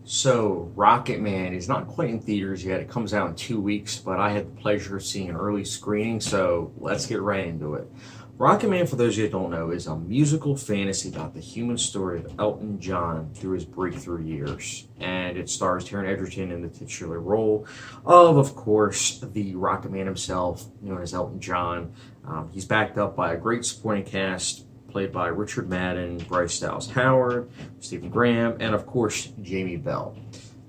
So, Rocketman is not quite in theaters yet. It comes out in 2 weeks, but I had the pleasure of seeing an early screening, so let's get right into it. Rocketman, for those of you that don't know, is a musical fantasy about the human story of Elton John through his breakthrough years. And it stars Taron Edgerton in the titular role of course, the Rocketman himself, known as Elton John. He's backed up by a great supporting cast played by Richard Madden, Bryce Dallas Howard, Stephen Graham, and of course, Jamie Bell.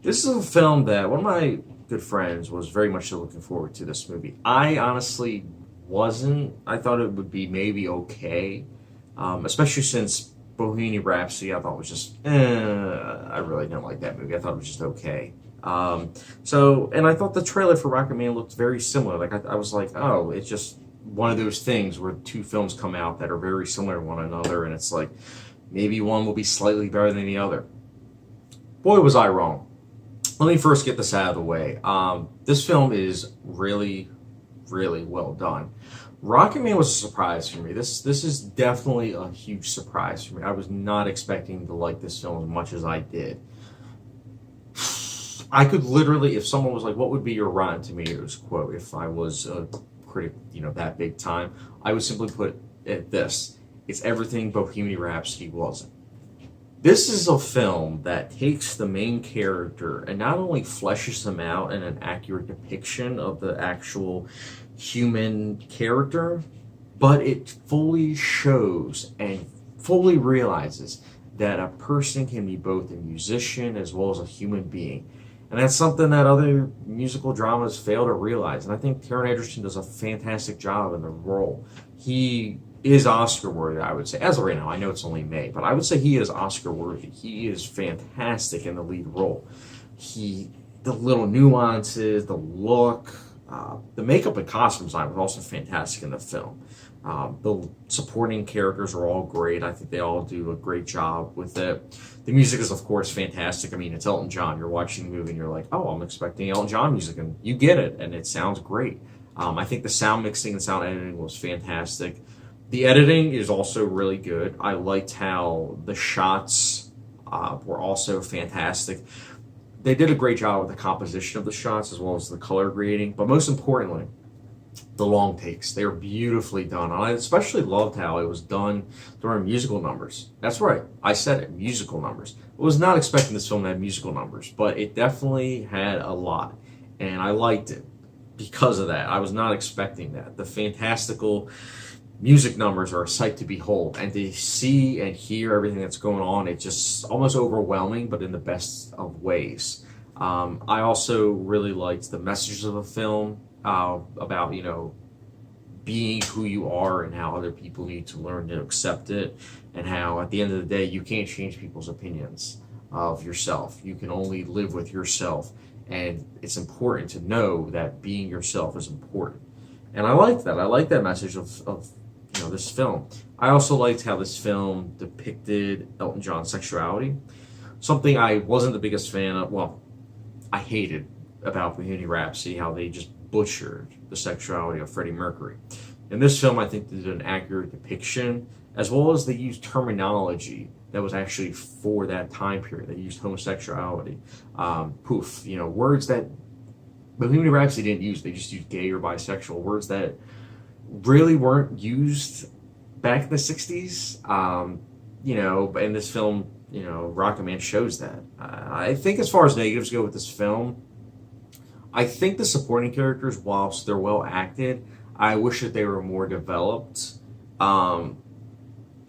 This is a film that one of my good friends was very much looking forward to this movie. I honestly wasn't. I thought it would be maybe okay, especially since Bohemian Rhapsody I thought was just, I really didn't like that movie. I thought it was just okay. And I thought the trailer for Rocketman looked very similar. Like I was like, oh, it's just one of those things where two films come out that are very similar to one another, and it's like maybe one will be slightly better than the other. Boy, was I wrong. Let me first get this out of the way. This film is really, really well done. Rocketman was a surprise for me. This is definitely a huge surprise for me. I was not expecting to like this film as much as I did. I could literally, if someone was like, "What would be your Rotten Tomatoes quote?" If I was a critic, that big time, I would simply put it this: it's everything Bohemian Rhapsody wasn't. This is a film that takes the main character and not only fleshes him out in an accurate depiction of the actual human character, but it fully shows and fully realizes that a person can be both a musician as well as a human being. And that's something that other musical dramas fail to realize. And I think Taron Egerton does a fantastic job in the role. He is Oscar worthy, I would say. As of right now, I know it's only May, but I would say he is Oscar worthy. He is fantastic in the lead role. The little nuances, the look, the makeup and costume design was also fantastic in the film. The supporting characters are all great. I think they all do a great job with it. The music is, of course, fantastic. I mean, it's Elton John. You're watching the movie and you're like, oh, I'm expecting Elton John music, and you get it, and it sounds great. I think the sound mixing and sound editing was fantastic. The editing is also really good. I liked how the shots were also fantastic. They did a great job with the composition of the shots as well as the color grading, but most importantly, the long takes. They were beautifully done. I especially loved how it was done during musical numbers. That's right, I said it, musical numbers. I was not expecting this film to have musical numbers, but it definitely had a lot, and I liked it because of that. I was not expecting that. The fantastical music numbers are a sight to behold, and to see and hear everything that's going on, it's just almost overwhelming, but in the best of ways. I also really liked the messages of the film about being who you are and how other people need to learn to accept it, and how at the end of the day you can't change people's opinions of yourself. You can only live with yourself, and it's important to know that being yourself is important. And I like that. I like that message of this film. I also liked how this film depicted Elton John's sexuality, something I wasn't the biggest fan of. Well, I hated about Bohemian Rhapsody, how they just butchered the sexuality of Freddie Mercury. In this film, I think they did an accurate depiction, as well as they used terminology that was actually for that time period. They used homosexuality, words that Bohemian Rhapsody didn't use. They just used gay or bisexual, words that really weren't used back in the 60s. But in this film, Rocketman shows that. I think as far as negatives go with this film, I think the supporting characters, whilst they're well acted, I wish that they were more developed.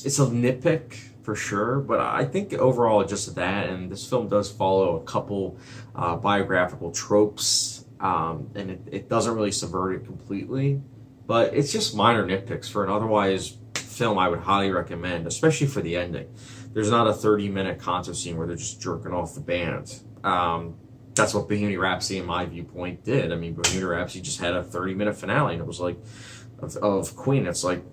It's a nitpick for sure, but I think overall just that, and this film does follow a couple biographical tropes, and it doesn't really subvert it completely, but it's just minor nitpicks for an otherwise film I would highly recommend, especially for the ending. There's not a 30-minute concert scene where they're just jerking off the band. That's what Bohemian Rhapsody, in my viewpoint, did. I mean, Bohemian Rhapsody just had a 30-minute finale, and it was like, of Queen. It's like,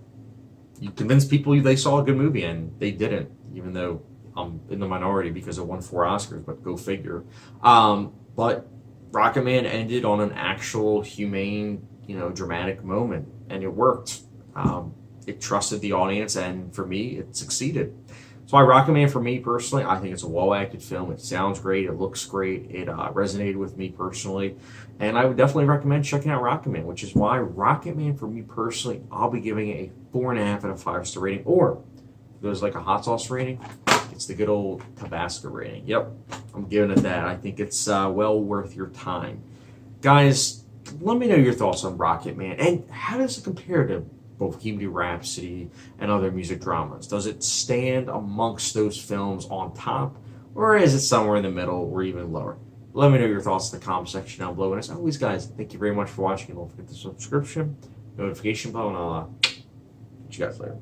you convinced people they saw a good movie, and they didn't, even though I'm in the minority because it won 4 Oscars, but go figure. But Rocketman ended on an actual humane, dramatic moment, and it worked. It trusted the audience, and for me, it succeeded. So I Rocketman, for me personally, I think it's a well-acted film. It sounds great. It looks great. It resonated with me personally. And I would definitely recommend checking out Rocketman, which is why Rocketman, for me personally, I'll be giving it a 4.5 out of 5-star rating. Or, if there's like a hot sauce rating, it's the good old Tabasco rating. Yep, I'm giving it that. I think it's well worth your time. Guys, let me know your thoughts on Rocketman. And how does it compare to Bohemian Rhapsody and other music dramas? Does it stand amongst those films on top, or is it somewhere in the middle or even lower? Let me know your thoughts in the comment section down below. And as always, guys, thank you very much for watching. And don't forget the subscription, notification bell, and I'll catch you guys later.